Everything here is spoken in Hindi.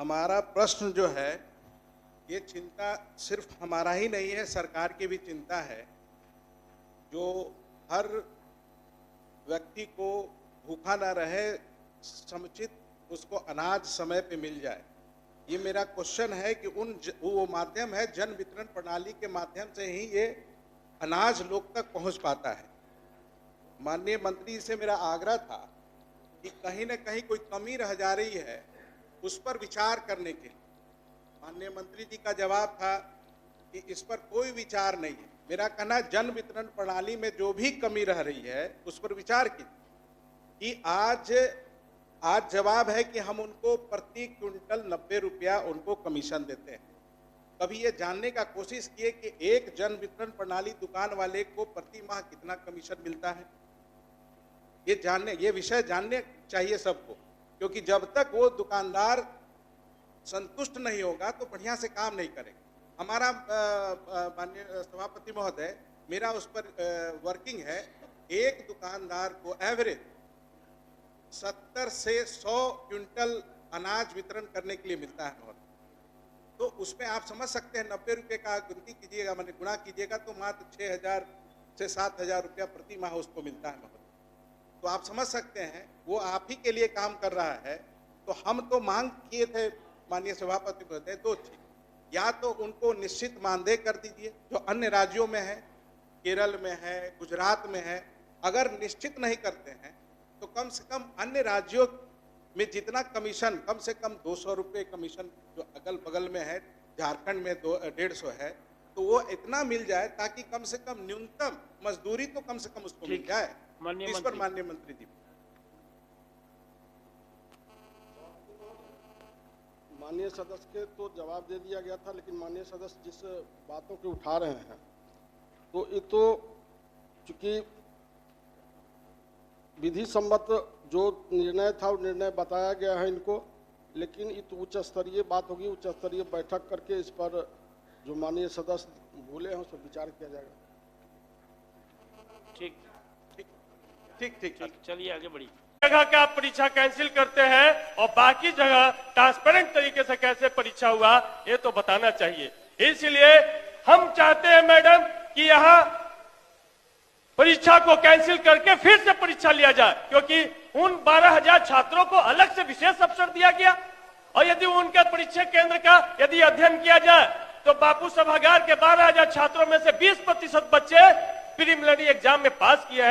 हमारा प्रश्न जो है, ये चिंता सिर्फ हमारा ही नहीं है, सरकार की भी चिंता है। जो हर व्यक्ति को भूखा ना रहे, समुचित उसको अनाज समय पे मिल जाए। ये मेरा क्वेश्चन है कि वो माध्यम है, जन वितरण प्रणाली के माध्यम से ही ये अनाज लोग तक पहुंच पाता है। माननीय मंत्री से मेरा आग्रह था कि कहीं न कहीं कोई कमी रह जा रही है, उस पर विचार करने के लिए। माननीय मंत्री जी का जवाब था कि इस पर कोई विचार नहीं है। मेरा कहना है, जन वितरण प्रणाली में जो भी कमी रह रही है उस पर विचार कीजिए। कि आज जवाब है कि हम उनको प्रति क्विंटल 90 रुपया उनको कमीशन देते हैं। कभी ये जानने का कोशिश किए कि एक जन वितरण प्रणाली दुकान वाले को प्रति माह कितना कमीशन मिलता है? ये विषय जानने चाहिए सबको, क्योंकि जब तक वो दुकानदार संतुष्ट नहीं होगा तो बढ़िया से काम नहीं करेगा। हमारा माननीय सभापति महोदय, मेरा उस पर वर्किंग है, एक दुकानदार को एवरेज 70 से 100 क्विंटल अनाज वितरण करने के लिए मिलता है महोदय। तो उसमें आप समझ सकते हैं, 90 रुपये का गिनती कीजिएगा, मैंने गुणा कीजिएगा तो मात्र 6,000 से 7,000 रुपया प्रति माह उसको मिलता है महोदय। तो आप समझ सकते हैं वो आप ही के लिए काम कर रहा है। तो हम तो मांग किए थे माननीय सभापति महोदय, दो चीज, या तो उनको निश्चित मानदेय कर दीजिए जो अन्य राज्यों में है, केरल में है, गुजरात में है। अगर निश्चित नहीं करते हैं तो कम से कम अन्य राज्यों में जितना कमीशन, कम से कम 200 रुपये कमीशन जो अगल बगल में है, झारखंड में 150 है, तो वो इतना मिल जाए ताकि कम से कम न्यूनतम मजदूरी तो कम से कम उसको मिल जाए। इस पर माननीय मंत्री जी। माननीय सदस्य के तो जवाब दे दिया गया था, लेकिन माननीय सदस्य जिस बातों के उठा रहे हैं तो ये तो चूंकि विधि सम्मत जो निर्णय था वो निर्णय बताया गया है इनको, लेकिन ये तो उच्च स्तरीय बात होगी। उच्च स्तरीय बैठक करके इस पर जो माननीय सदस्य बोले हैं उस पर विचार किया जाएगा। ठीक ठीक ठीक ठीक, चलिए आगे बढ़िए। जगह का आप परीक्षा कैंसिल करते हैं और बाकी जगह ट्रांसपेरेंट तरीके से कैसे परीक्षा हुआ ये तो बताना चाहिए। इसलिए हम चाहते हैं मैडम कि यहाँ परीक्षा को कैंसिल करके फिर से परीक्षा लिया जाए, क्योंकि उन 12,000 छात्रों को अलग से विशेष अवसर दिया गया और यदि उनके परीक्षा केंद्र का यदि अध्ययन किया जाए तो बापू सभागार के 12,000 छात्रों में से 20% बच्चे प्रीलिमिनरी एग्जाम में पास किए हैं।